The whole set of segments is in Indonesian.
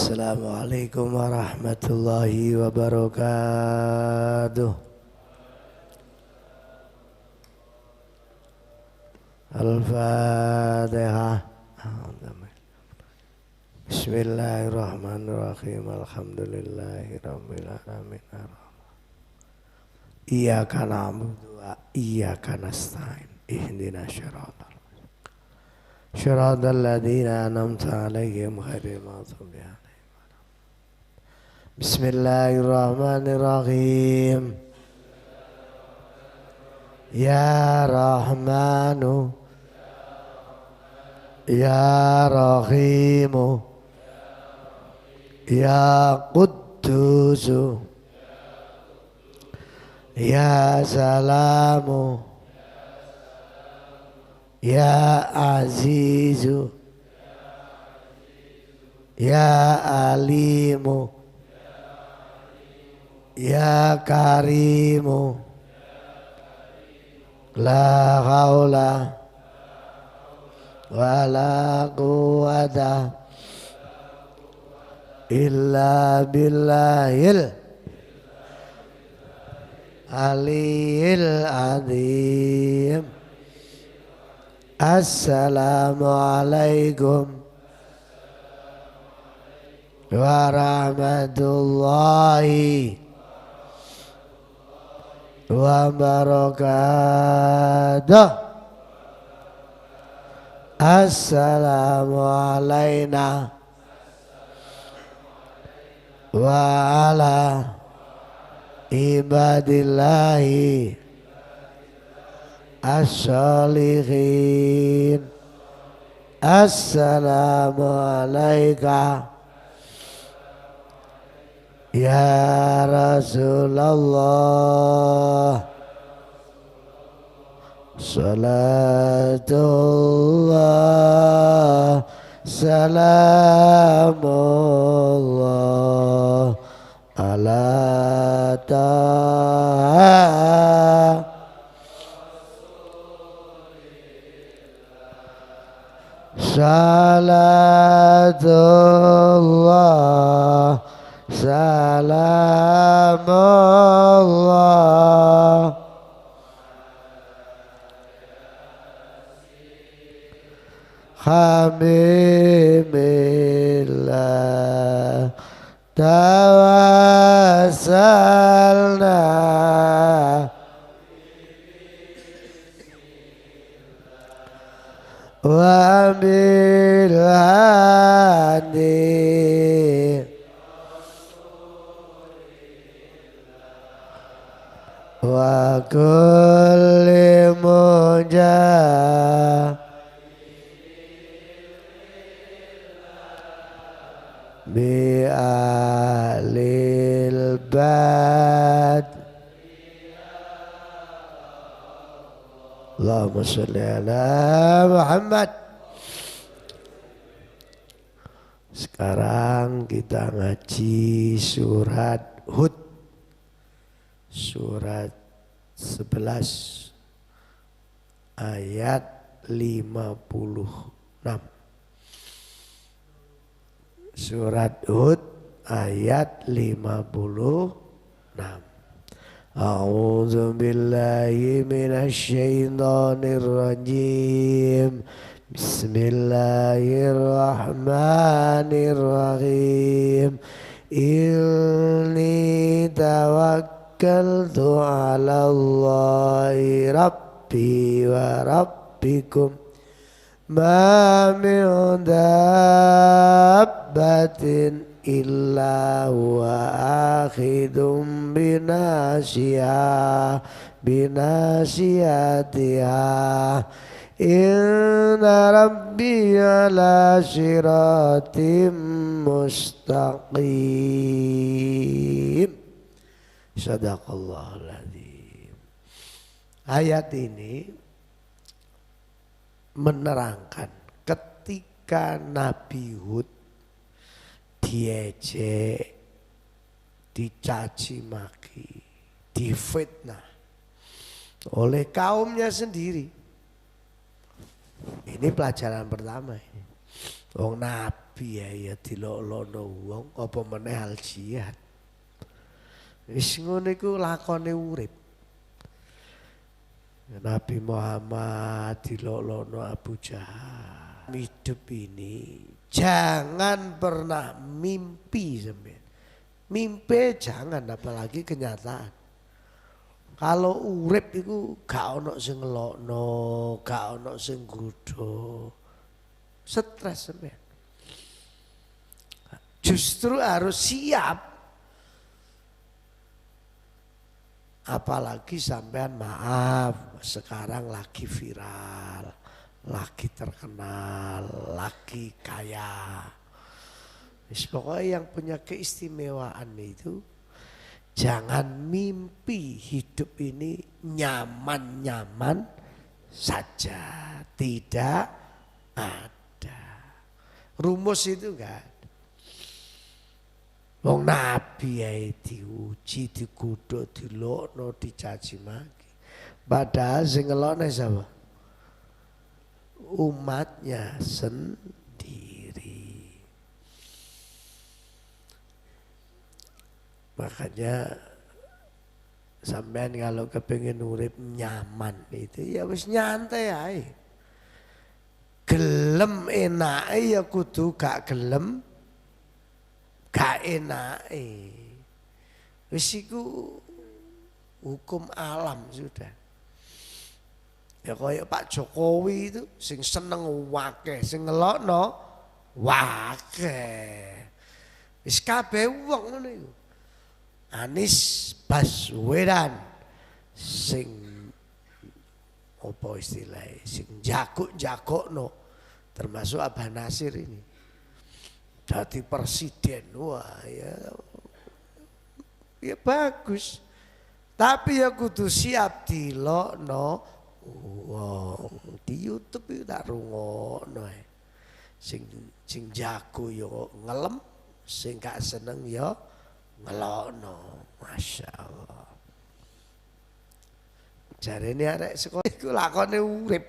Assalamualaikum warahmatullahi wabarakatuh. Al-Fatihah. Bismillahirrahmanirrahim. Alhamdulillahirabbil alamin. Iyyaka na'budu wa iyyaka nasta'in. Ihdinas siratal ladzina an'amta 'alaihim ghairil maghdubi 'alaihim. Bismillahirrahmanirrahim. Ya Rahmanu Ya Rahimu Ya Quddusu Ya Salamu Ya Azizu Ya Alimu Ya Karimu La haula wa la quwwata illa billahil aliyil azim. Assalamualaikum warahmatullahi wabarakatuh. Assalamu alayna wa ala ibadillahi as-sholihin. Assalamu alayka ya Rasulullah. Salatullah salamullah ala taha salatullah salamullah Habibillah tawassalna wa bil hadi wa kulli mujah bi alil bad. Allahumma sholli ala Muhammad. Sekarang kita ngaji surat Hud, surat 11 ayat 56. Surat Hud ayat 56. A'udzu billahi minasy syaithanir rajim. Bismillahirrahmanirrahim. Inni tawakkaltu 'ala Allahi rabbi wa rabbikum. Ma min dabbatin illa huwa akhidum binasiyatiha. Inna rabbi ala siratim mustaqim. Sadaqallahul adzim. Ayat ini menerangkan ketika Nabi Hud diejek, dicaci maki, difitnah oleh kaumnya sendiri. Ini pelajaran pertama ini. Wong Nabi nabi ya dilokno wong apa meneh hal jihad. Wis ngono iku lakone urip. Nabi Muhammad dilokno Abu Jahal. Hidup ini jangan pernah mimpi sampean. Mimpi jangan, apalagi kenyataan. Kalau urip iku gak ono sing ngelokno, gak ono sing nggodha. Stres sampean. Justru harus siap. Apalagi sampean maaf sekarang lagi viral, lagi terkenal, lagi kaya. Pokoknya yang punya keistimewaan itu jangan mimpi hidup ini nyaman-nyaman saja. Tidak ada. Rumus itu enggak ada. Wong nabi ya diuji, digodhog, dilokno, dicaci maki. Padahal sing ngelokne sapa? Umatnya sendiri. Makanya sampean kalau kepengen urip nyaman itu ya wis nyantai ae. Gelem enake ya kudu gak gelem gak enake. Wis iku hukum alam sudah. Ya kaya Pak Jokowi itu sing seneng wakeh, sing ngelokno wakeh. Wis kabeh wong ngono iku. Anies Baswedan sing apa istilahnya, sing jago-jagokno, termasuk Abah Nasir ini jadi presiden. Wah ya bagus, tapi ya kudu siap dilokno wong. Di YouTube itu tak rungokno sing jago yo ngelem, sing gak seneng yo ngelokno. Masya Allah. Jarene arek sekolah iku lakone urip.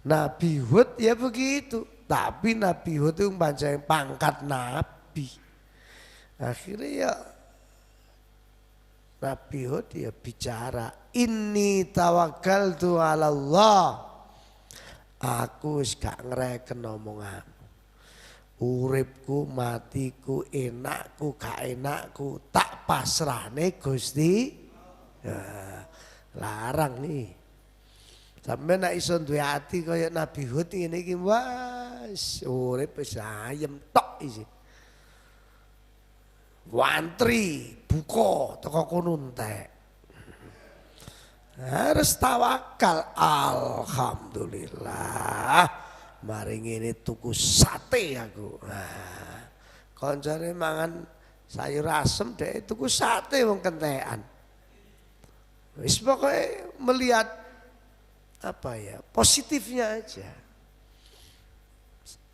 Nabi Hud ya begitu, tapi Nabi Hud itu pancen pangkat nabi. Akhirnya ya Nabi Hud ya bicara, inni tawakkaltu ala Allah. Aku wis gak ngreken omongan. Uripku, matiku, enakku, gak enakku tak pasrahne Gusti. Ya, larang nih. Sampai nak iso duwe ati kaya Nabi Hud ngene iki wis urip wis ayem tok isi. Wantri buka teko kono entek. Harus tawakal. Alhamdulillah. Mari ngene tuku sate aku. Nah, koncone mangan sayur asem dhek tuku sate wong kentekan. Wis pokoke melihat apa ya, positifnya aja.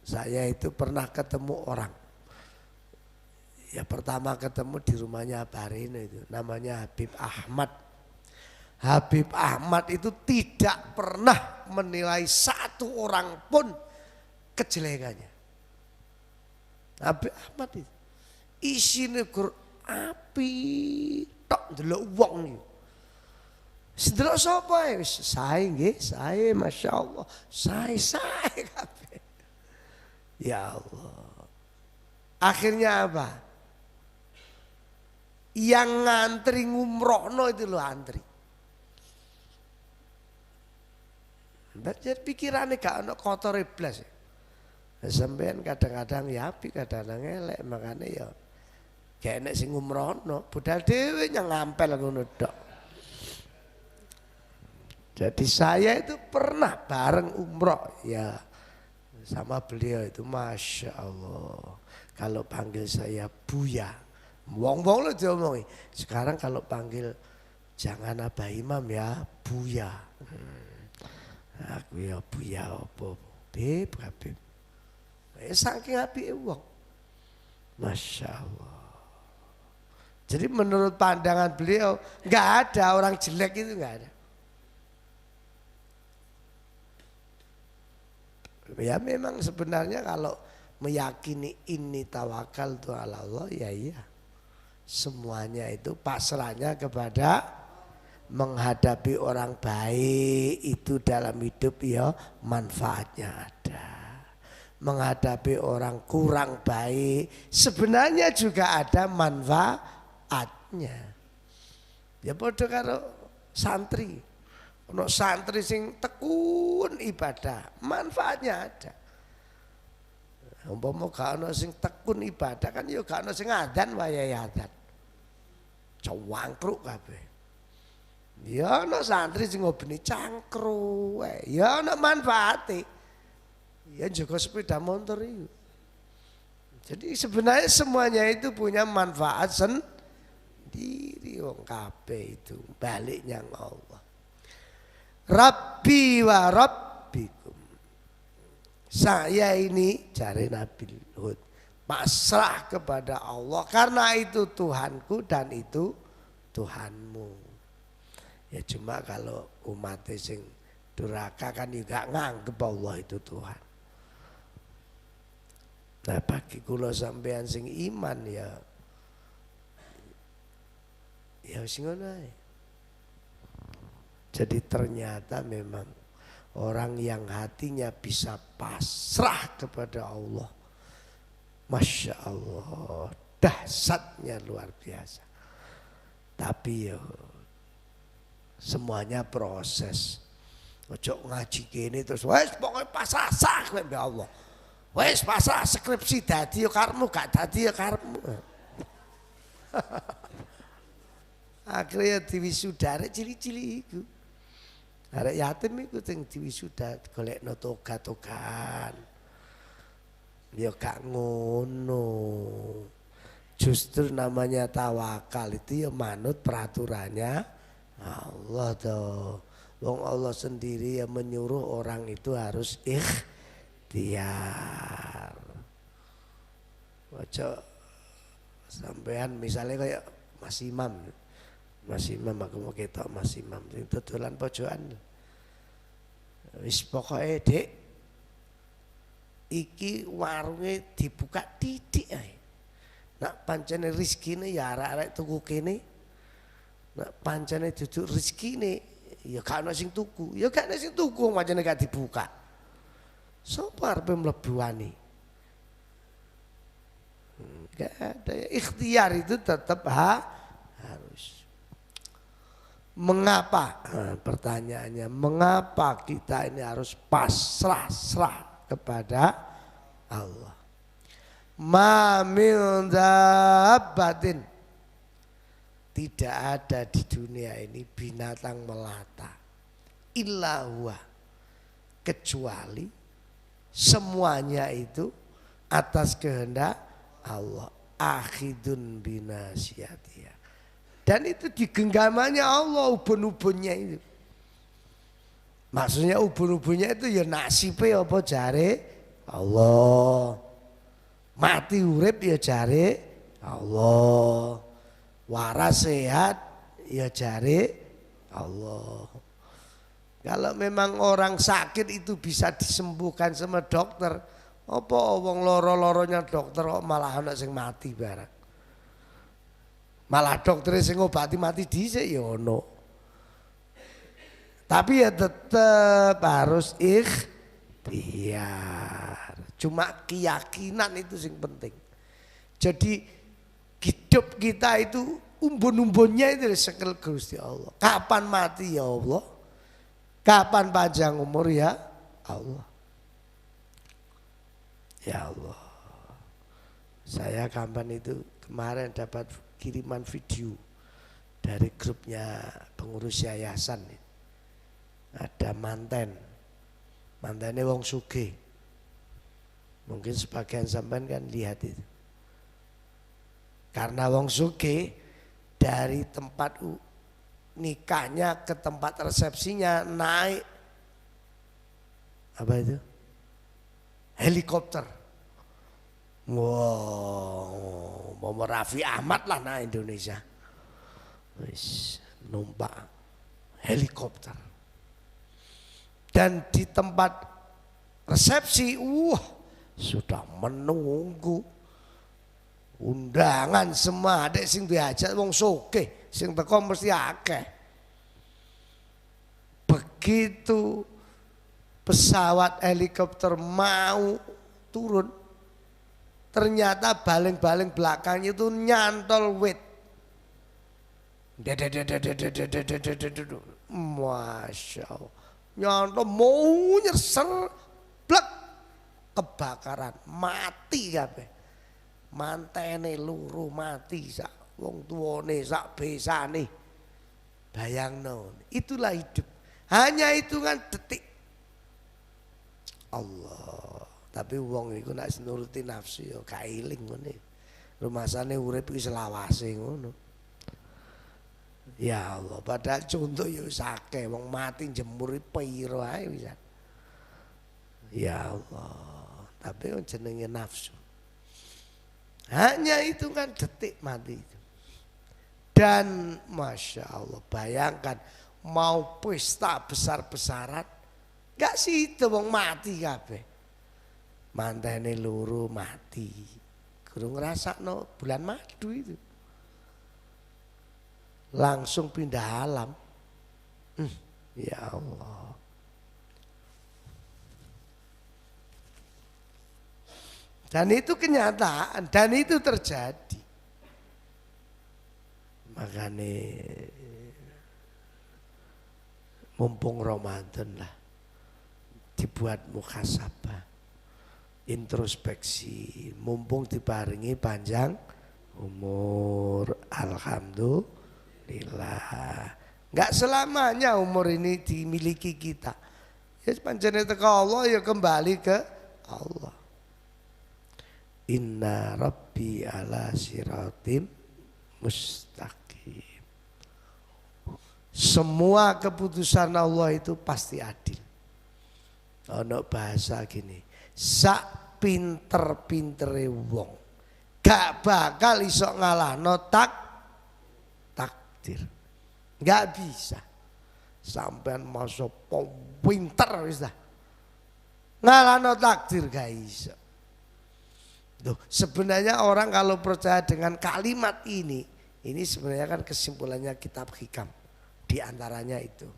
Saya itu pernah ketemu orang. Ya pertama ketemu di rumahnya Barino itu, namanya Habib Ahmad. Habib Ahmad itu tidak pernah menilai satu orang pun kejelekannya. Habib Ahmad itu isine gur api tok ndelok wong iki. Sedelok sapa ya? Sae nggih, sae masyaallah. Sae kabeh. Ya Allah. Akhirnya apa? Yang ngantri ngumrohno itu loh antri. Jadi pikirannya gak ono kotor blas. Sampean kadang-kadang ya apik, kadang-kadang elek, makanya ya gak enek sing ngumrohno, budal dhewe nyang ngampel ngono tok. Jadi saya itu pernah bareng umroh ya sama beliau itu, Masya Allah. Kalau panggil saya Buya, wong-wong lo diomongi. Sekarang kalau panggil jangan Abah Imam ya, Buya. Aku ya Buya apa? Beb, Habib. Saking apike wong. Masya Allah. Jadi menurut pandangan beliau nggak ada orang jelek itu, nggak ada. Ya memang sebenarnya kalau meyakini ini tawakal tu ala Allah, ya iya. Semuanya itu pasrahnya kepada menghadapi orang baik itu dalam hidup ya manfaatnya ada. Menghadapi orang kurang baik sebenarnya juga ada manfaatnya. Ya padha karo santri. Ono santri sing tekun ibadah, manfaatnya ada. Umpama gak ono sing tekun ibadah kan ya gak ono sing adzan wayahe adzan. Cawangkruk kabeh. Ya ono santri sing ngobeni cangkruk wae, ya ono manfaate. Ya jaga sepeda motor itu. Jadi sebenarnya semuanya itu punya manfaat sendiri wong kabeh itu baliknya Allah. Rabbi wa rabbikum. Saya ini cari Nabi Hud pasrah kepada Allah karena itu Tuhanku dan itu Tuhanmu. Ya cuma kalau umat sing durhaka kan juga nganggep Allah itu Tuhan. Nah bagi kula sampean sing iman ya sing ngono ae. Jadi ternyata memang orang yang hatinya bisa pasrah kepada Allah, Masya Allah, dahsyatnya luar biasa. Tapi ya semuanya proses. Ojo ngaji kene terus wes pokoke pasrah kowe mbek Allah. Wes pasrah skripsi dadi ya karepmu, gak dadi ya karepmu. Akhirnya diwisuda arek cili-cili iku. Arek yatim iku sing diwisuda golekno toga-togan. Ya gak ngono. Justru namanya tawakal itu ya manut peraturannya Allah toh. Wong Allah sendiri yang menyuruh orang itu harus ikhtiar. Ojo sampean misalnya kayak Mas Imam aku mau ketok Mas Imam sing dodolan pojokan. Wis pokoke Dik iki warunge dibuka titik ae. Nak pancene rezekine ya arek-arek tuku kene. Nak pancene duduk rezekine ya gak ono sing tuku. Ya gak ono sing tuku pancene gak dibuka. Sapa arepe mlebu wani? Gak ada ya. Ikhtiar itu tetap harus. Mengapa? Nah, pertanyaannya, mengapa kita ini harus pasrah kepada Allah? Ma min dabbatin, tidak ada di dunia ini binatang melata illa huwa, kecuali semuanya itu atas kehendak Allah, akhidun binasiyatiyah. Dan itu digenggamannya Allah ubun-ubunnya itu. Maksudnya ubun-ubunnya itu ya nasibnya apa jare Allah. Mati urip ya jare Allah. Waras sehat ya jare Allah. Kalau memang orang sakit itu bisa disembuhkan sama dokter, apa wong loro-loronya dokter kok malah ana sing mati barang. Malah dokter sing ngobati mati dhisik ya ono. Tapi ya tetap harus ikhtiar. Cuma keyakinan itu sing penting. Jadi hidup kita itu umbun-umbunnya itu sekel Gusti Allah. Kapan mati ya Allah? Kapan panjang umur ya Allah? Ya Allah. Saya kapan itu kemarin dapat kiriman video dari grupnya pengurus yayasan. Ada mantannya wong sugih. Mungkin sebagian sampean kan lihat itu. Karena wong sugih dari tempat nikahnya ke tempat resepsinya naik apa itu? Helikopter. Wow, mau Raffi Ahmad lah nah Indonesia. Wis numpak helikopter. Dan di tempat resepsi, sudah menunggu undangan semua adek sing diajak wong sugih sing teko mesti akeh. Begitu pesawat helikopter mau turun, ternyata baling-baling belakangnya itu nyantol wit. Masya Allah, nyantol mau nyerser, blek, kebakaran, mati kabeh. Mantene luru mati sak wong tuane sak besane. Bayangno, itulah hidup. Hanya hitungan detik. Allah, tapi wong iku nek nuruti nafsu ya kailing ngene. Rumasane urip iki selawase ngono. Ya Allah, padahal contoh ya akeh wong mati jemur piro ae pisan. Ya Allah, tapi jenenge nafsu. Hanya hitungan detik mati itu. Dan Masya Allah, bayangkan mau pesta besar-besaran, gak situ wong mati kabeh. Mantene loro mati. Guru ngrasakno bulan madu itu. Langsung pindah alam. Ya Allah. Dan itu kenyataan, dan itu terjadi. Makanya mumpung Ramadan lah, dibuat muhasabah, introspeksi, mumpung diparingi panjang umur, alhamdulillah. Enggak selamanya umur ini dimiliki kita. Ya panjenengan teko Allah ya kembali ke Allah. Inna Rabbi ala siratim mustaqim. Semua keputusan Allah itu pasti adil. Ono bahasa gini, sak pinter-pintere wong gak bakal iso ngalahno takdir. Gak bisa. Sampean masa pinter wis dah. Ngalahno takdir gak iso. Tuh, sebenarnya orang kalau percaya dengan kalimat ini sebenarnya kan kesimpulannya kitab hikam. Di antaranya itu.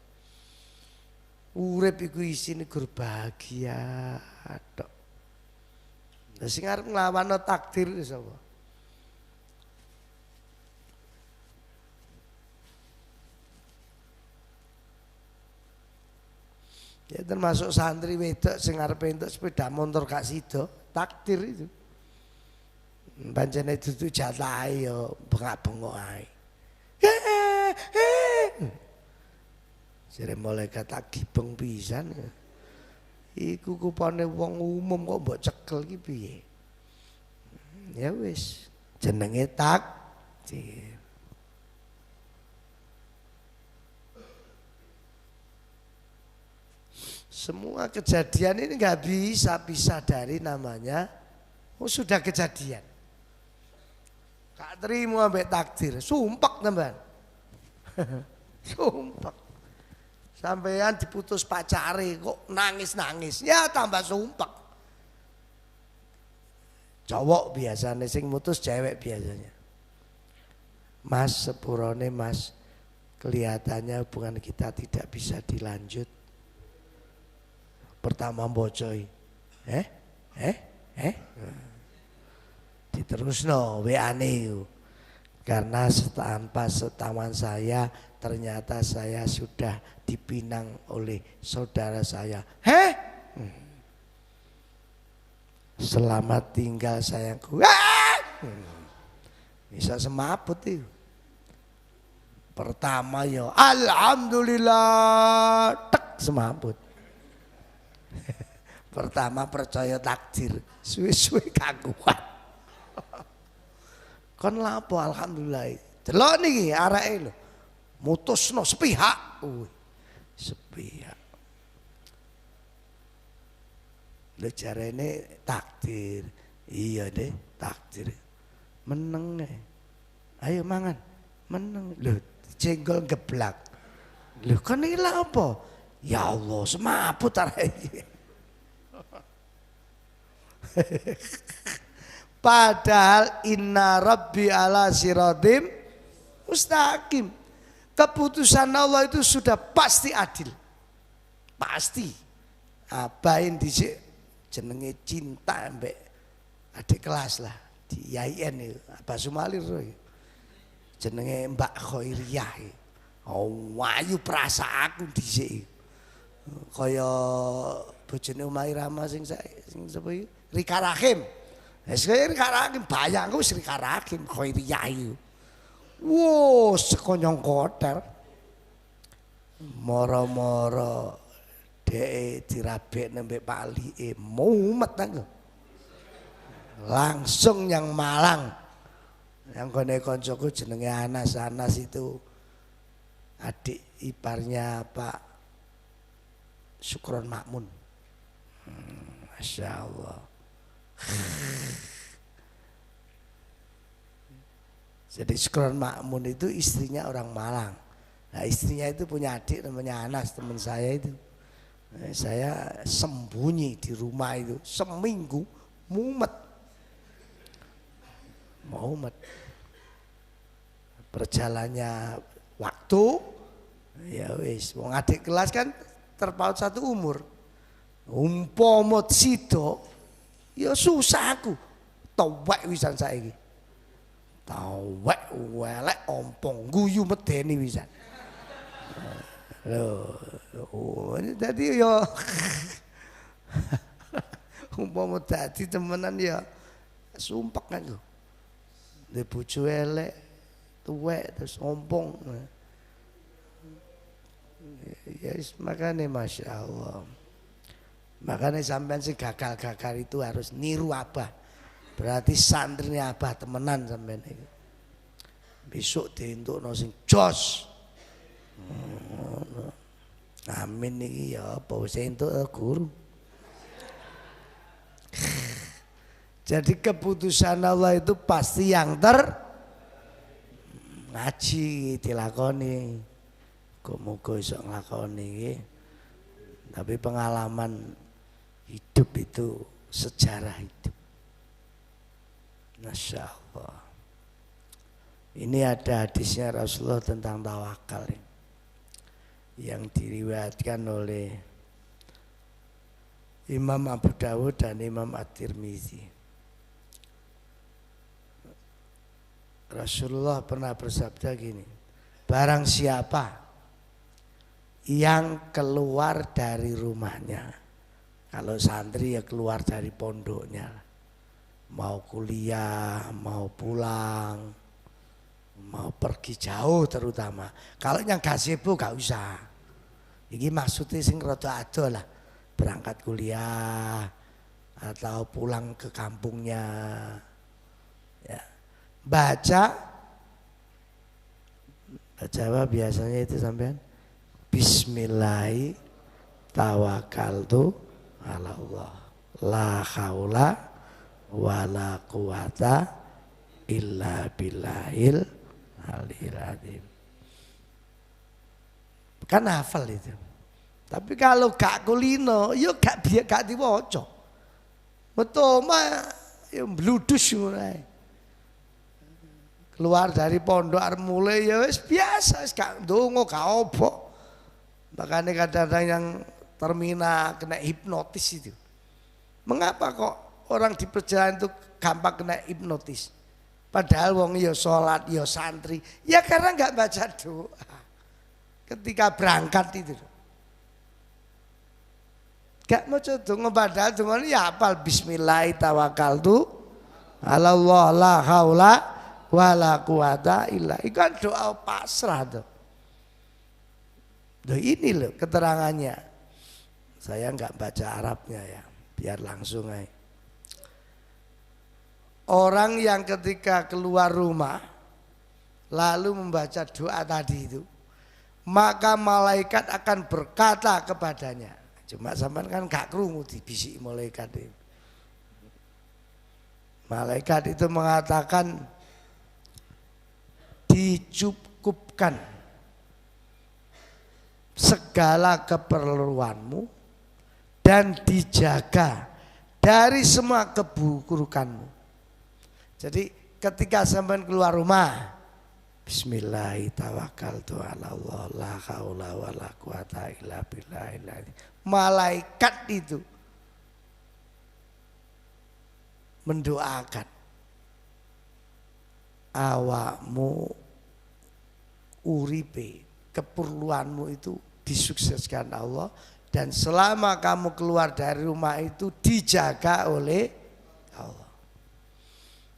Urip iku isine gur bahagia tok. Lah sing arep nglawan takdir sapa? Ya termasuk santri wedok sing arep entuk sepeda motor gak sida, takdir itu. Pancene dudu jatahe ya bengak-bengok ae. Jare malaikat tak gibeng pisan. Iku kupane wong umum kok mbok cekel iki piye? Ya wis, jenenge takdir. Semua kejadian ini nggak bisa pisah dari namanya sudah kejadian. Gak terima ambek takdir, sumpek teman. Sumpek. Sampean diputus pacare kok nangis-nangis, ya tambah sumpek. Cowok biasanya sing mutus cewek biasanya. Mas sepurone mas, kelihatannya hubungan kita tidak bisa dilanjut. Pertama bocoi, diterusno WA-ne itu. Karena tanpa setaman saya ternyata saya sudah dipinang oleh saudara saya. Selamat tinggal sayangku. Bisa semaput itu. Pertama ya alhamdulillah tek semaput. Pertama percaya takdir, suwe-suwe kaguan. Kon lapo alhamdulillah. Delok niki areke lho. Mutusno sepihak. Sepihak. Lho jarene takdir. Iya deh, takdir. Meneng. Ayo mangan. Meneng. Lho jenggol geblak. Lho kon iki lha apa? Ya Allah, semaput areke. Padahal inna rabbi ala siratim mustaqim. Keputusan Allah itu sudah pasti adil. Pasti. Abain dhisik jenenge cinta mbek adik kelas lah di IAIN itu. Abah Sumalir jenenge Mbak Khairiyah. Oh, wayu perasa aku dhisik. Kaya bojone Umay Rama sing sapa iki? Rika Rahim. Wis kaya Rika Rahim, bayangku wis Rika Rahim Khairiyah iku. Wo, sekonyong kotel. Moro-moro dhek dirabekne mbek Pak Ali mumet aku. Langsung yang Malang. Yang kene koncoku jenenge Anas. Anas itu adik iparnya Pak Sukron Makmun. Masya Allah. Jadi Sukron Makmun itu istrinya orang Malang. Nah istrinya itu punya adik namanya Anas, teman saya itu. Saya sembunyi di rumah itu seminggu mumet. Berjalannya waktu ya wis wong adik kelas kan terpaut satu umur. Umpama sida ya susah aku. Towek wisan saiki. Towek welek ompong guyu medeni wisan. Loh, dadi ya umpama dadi temenan ya sumpek kan lho. Ndek bojo elek, tuwek terus ompong. Ya makanya Masya Allah. Makanya sampean sing gagal-gagal itu harus niru abah. Berarti santrinya abah temenan sampean itu. Besok dientukno sing jos. Amin iki ya apa wis entuk guru. Jadi keputusan Allah itu pasti yang ngaji dilakoni. Muga iso nglakoni iki. Tapi pengalaman hidup itu sejarah hidup. Masya Allah. Ini ada hadisnya Rasulullah tentang tawakal yang diriwayatkan oleh Imam Abu Dawud dan Imam At-Tirmizi. Rasulullah pernah bersabda gini, barang siapa yang keluar dari rumahnya, kalau santri ya keluar dari pondoknya, mau kuliah, mau pulang, mau pergi jauh terutama. Kalau yang gak sibuk gak usah. Ini maksudnya sing rada ado lah, berangkat kuliah atau pulang ke kampungnya. Ya. Baca apa biasanya itu sampean? Bismillahi tawakkaltu ala Allah. La haula wala quwata illa billahil aliyil azim. Kan hafal itu. Tapi kalau gak kulino, yo gak diwaca. Metu mah yo bludus ngono. Keluar dari pondok arep mulai ya wis biasa, wis gak ndonga gak opo. Makanya kadang-kadang yang termina kena hipnotis itu. Mengapa kok orang di perjalanan itu gampang kena hipnotis? Padahal wong ya sholat, ya santri, ya karena nggak baca doa. Ketika berangkat itu, gak mau coba padahal cuma ya apal Bismillah tawakkaltu ala Allah la haula wala quwata illa. Ikan doa pasrah tuh. Ini loh keterangannya. Saya nggak baca Arabnya ya, biar langsung aja. Orang yang ketika keluar rumah lalu membaca doa tadi itu, maka malaikat akan berkata kepadanya. Cuma sampean kan gak krungu dibisiki malaikat itu. Malaikat itu mengatakan dicukupkan segala keperluanmu dan dijaga dari semua keburukanmu. Jadi ketika sampai keluar rumah, Bismillahirrahmanirrahim, la haula wala quwata illa billah. Malaikat itu mendoakan awakmu uripe, keperluanmu itu disukseskan Allah, dan selama kamu keluar dari rumah itu dijaga oleh Allah.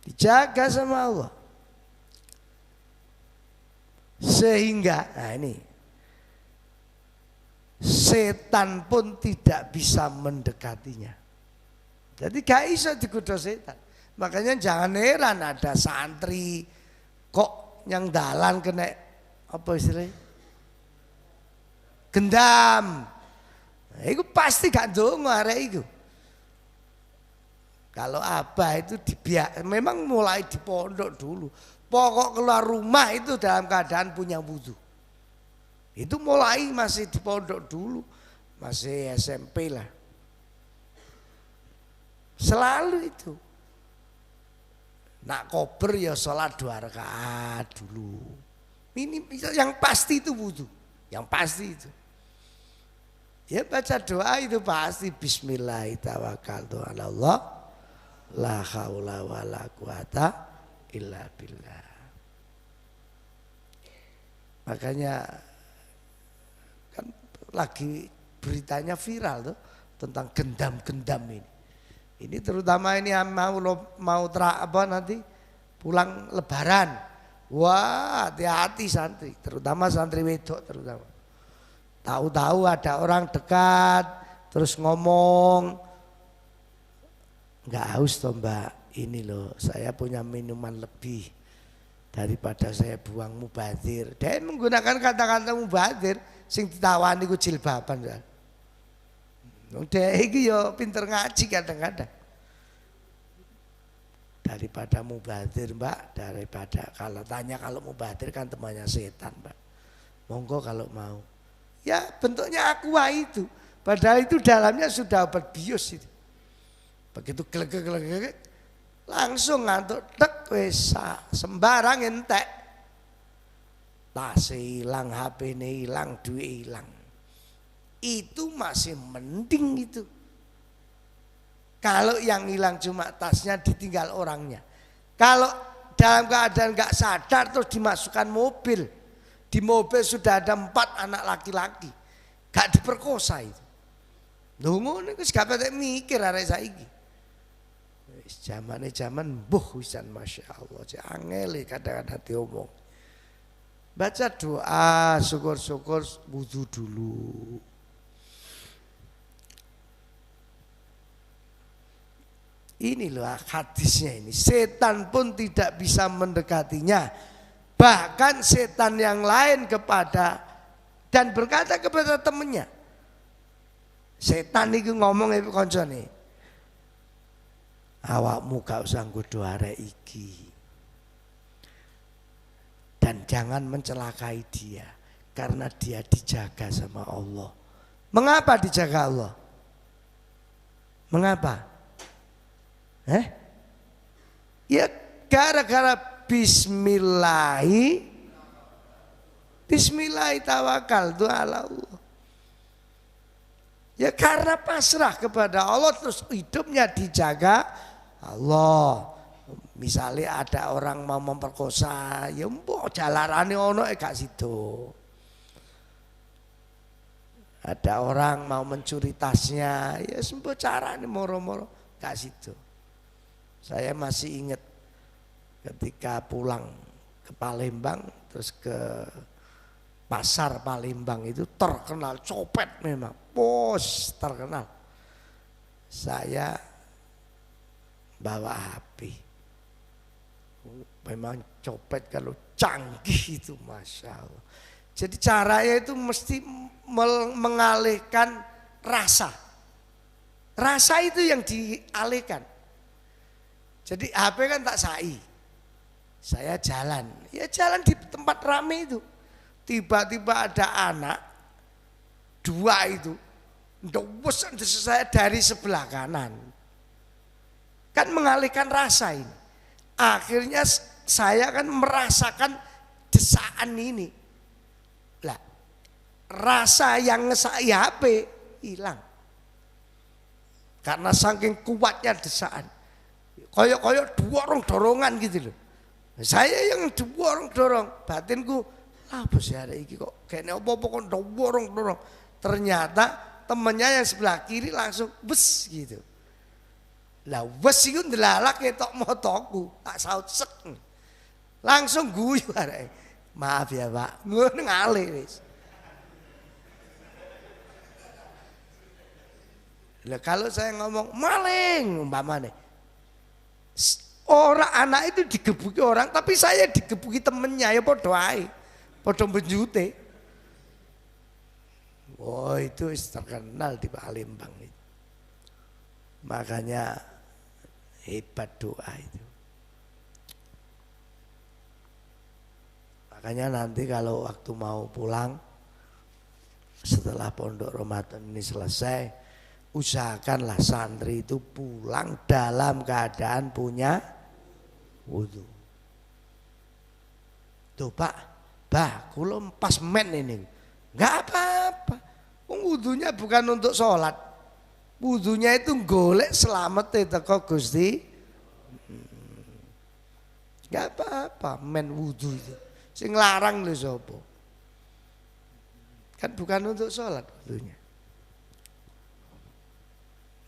Dijaga sama Allah. Sehingga, nah ini, setan pun tidak bisa mendekatinya. Jadi gak bisa digoda setan. Makanya jangan heran ada santri kok yang dalan kena apa istilahnya? Gendam. Nah, itu pasti gak ndonga arek iku. Kalau abah itu memang mulai di pondok dulu. Pokok keluar rumah itu dalam keadaan punya wudu. Itu mulai masih di pondok dulu, masih SMP lah. Selalu itu. Nak kober ya sholat 2 rakaat dulu. Ini yang pasti itu wudu, yang pasti itu. Ya baca doa itu pasti Bismillahirrahmanirrahim. La haula wala quwata illa billah. Makanya kan lagi beritanya viral tuh tentang gendam-gendam ini. Ini terutama ini mau nanti pulang lebaran. Wah, hati-hati santri, terutama santri wedok terutama. Tahu-tahu ada orang dekat terus ngomong, enggak haus toh mbak, ini loh saya punya minuman lebih daripada saya buang mubazir. Dia menggunakan kata-kata mubazir sing ditawani ku jilbaban kan. Dia iki yo pinter ngaji kadang-kadang. Daripada mubazir mbak, daripada kalau tanya kalau mubazir kan temannya setan mbak. Monggo kalau mau. Ya bentuknya aqua itu, padahal itu dalamnya sudah obat bius itu. Begitu gelegek langsung ngantuk tek wis sembarang entek. Tas hilang, HP ini hilang, duit hilang. Itu masih mending itu. Kalau yang hilang cuma tasnya ditinggal orangnya. Kalau dalam keadaan gak sadar terus dimasukkan mobil. Di mobil sudah ada 4 anak laki-laki. Gak diperkosa itu. Lho ngono wis gak patek mikir arek saiki. Wis zamane zaman mbuh wisan masyaallah. Angel kadang-kadang diomong. Baca doa, syukur-syukur wudu dulu. Ini loh hadisnya ini. Setan pun tidak bisa mendekatinya. Bahkan setan yang lain dan berkata kepada temannya. Setan itu ngomong itu koncone. Awakmu gak usah nggodho arek iki. Dan jangan mencelakai dia karena dia dijaga sama Allah. Mengapa dijaga Allah? Mengapa? Ya gara-gara Bismillahi tawakkaltu ala Allah. Ya karena pasrah kepada Allah terus hidupnya dijaga Allah. Misalnya ada orang mau memperkosa, ya mbok jalarane ono gak sido. Ada orang mau mencuri tasnya, ya sembo carane moro-moro gak sido. Saya masih ingat ketika pulang ke Palembang terus ke pasar Palembang itu terkenal copet memang, bos terkenal. Saya bawa HP, memang copet kalau canggih itu masya Allah. Jadi caranya itu mesti mengalihkan rasa itu yang dialihkan. Jadi HP kan tak saya jalan, ya jalan di tempat rame itu. Tiba-tiba ada anak 2 itu, saya dari sebelah kanan. Kan mengalihkan rasa ini. Akhirnya saya kan merasakan desaan ini. Lah, rasa yang ngesaki HP hilang. Karena saking kuatnya desaan. Koyok-koyok dorong-dorongan gitu loh. Saya yang dorong, batinku apa sih ada iki kok kayaknya apa-apa kok dorong. Ternyata temennya yang sebelah kiri langsung bes gitu. Lah wes iku ndelalak ketok motoku, tak saut sek. Langsung guyu arek. Maaf ya, Pak. Ngono ngalih wis. Lah kalau saya ngomong maling umpamane. Orang anak itu digebuki orang, tapi saya digebuki temennya ya padha ae. Padha benjute. Wah, itu terkenal di Palembang itu. Makanya hebat doa itu. Makanya nanti kalau waktu mau pulang setelah pondok Ramadan ini selesai, usahakanlah santri itu pulang dalam keadaan punya wudu. Tuh Pak, kula pas men ini. Enggak apa-apa. Wudunya bukan untuk sholat. Wudunya itu golek selamat teko Gusti. Enggak apa-apa men wudu itu. Sing larang lho sapa? Kan bukan untuk sholat wudunya.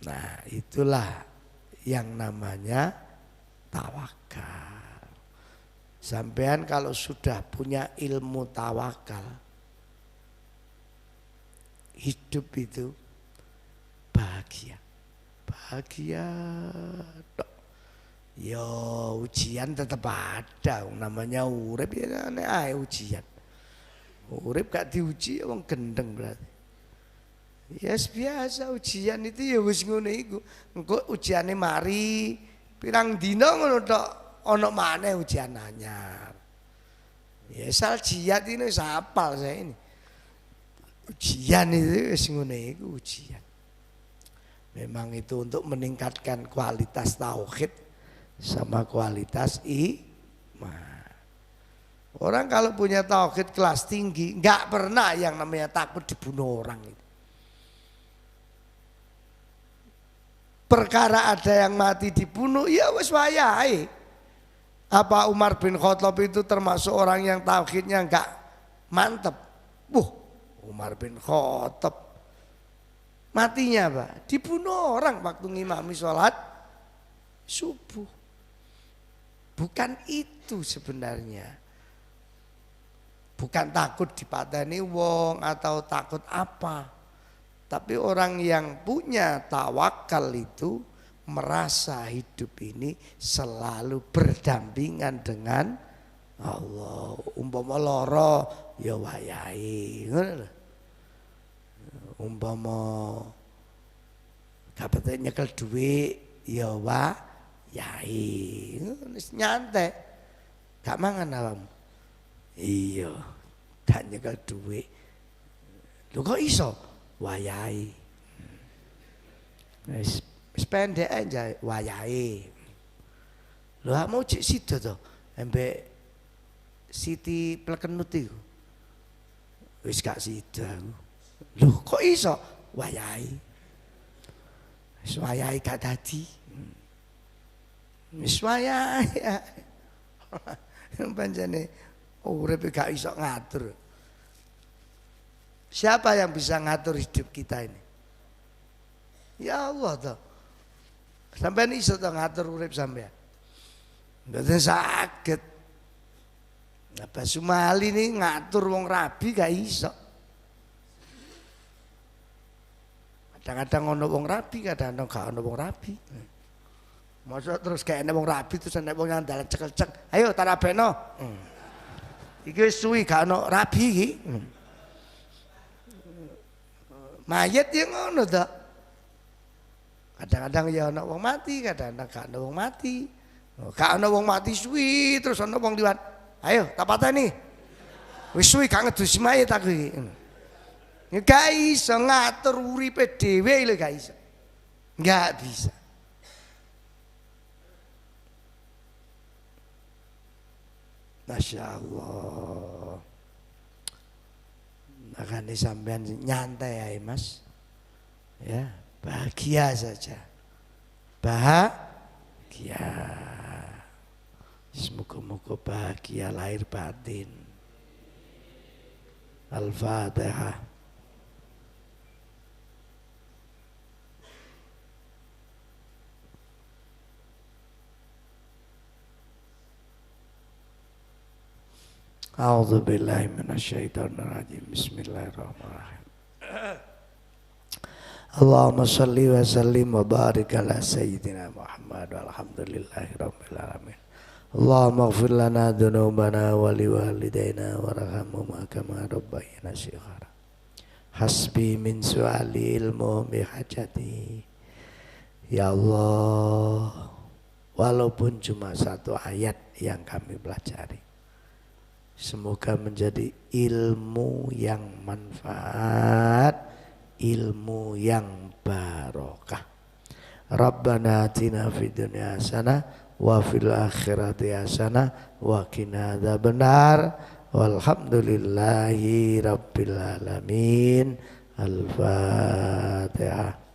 Nah, itulah yang namanya tawakal. Sampean kalau sudah punya ilmu tawakal, hidup itu bahagia. Tok. Ya ujian tetap ada, namanya urip ya aneh ujian. Urip gak diuji wong gendeng berarti. Ya yes, biasa ujian itu ya wis ngono iku. Engko ujiane mari pirang dina ngono tok ana maneh ujian anyar. Ya sal jihad ini sapal saya ini. Ujian itu wis ngono iku ujian. Memang itu untuk meningkatkan kualitas tauhid sama kualitas iman. Orang kalau punya tauhid kelas tinggi enggak pernah yang namanya takut dibunuh orang itu. Perkara ada yang mati dibunuh, ya wis wayahe. Apa Umar bin Khattab itu termasuk orang yang tauhidnya enggak mantep? Umar bin Khattab matinya Pak, dibunuh orang waktu ngimami sholat subuh. Bukan itu sebenarnya. Bukan takut dipateni wong atau takut apa. Tapi orang yang punya tawakal itu merasa hidup ini selalu berdampingan dengan Allah. Umpama lara ya wayahe, ngono lho. Umpama kapete nyekel dhuwit ya wayahe. Wis nyantai. Gak mangan awakmu. Iya, gak nyekel dhuwit. Lho kok iso? Wayahe. Wis pendek aja wayahe. Lho mau cek sida to, embek Siti Plekenut iku. Wis gak sida. Lho kok iso? Wayahe. Wis wayahe gak dadi. Wis wayahe. Pancene urip gak iso ngatur. Siapa yang bisa ngatur hidup kita ini? Ya Allah toh. Sampeyan iso toh ngatur urip sampeyan. Mboten saged. Apa Sumali ini ngatur wong rabi gak iso. Kadang-kadang ono wong rabi, kadang-kadang gak ono wong rabi. Masa terus kayak wong rabi terus nek wong nyandal cek-cek, ayo tarabeno. Iki wis suwi gak ono rabi iki. Mayat ya ngono to. Kadang-kadang ya ana wong mati, kadang-kadang gak ana wong mati. Gak ana wong mati suwi terus ana wong liwat. Ayo tak pateni. Wis suwi gak ngedusi mayat aku iki. Gak iso ngatur uripe dhewe lho gak iso. Gak bisa. Masya Allah. Makanya sampean nyantai ya Mas. Ya, bahagia saja. Bahagia. Semoga-moga bahagia lahir batin. Al-Fatihah. A'udzu billahi minasyaitonir rajim. Bismillahirrahmanirrahim. Allahumma shalli wa sallim wa barik ala sayyidina Muhammad walhamdulillahi rabbil alamin. Allahumma ighfir lana dzunubana wa liwalidayna warhamhuma kama rabbayana shighara. Hasbi min su'ali ilmu bihajati. Ya Allah, walaupun cuma satu ayat yang kami pelajari, semoga menjadi ilmu yang manfaat, ilmu yang barokah. Rabbana atina fid dunya hasanah wa fil akhirati hasanah wa qina adzabannar. Walhamdulillahi rabbil alamin. Al-Fatihah.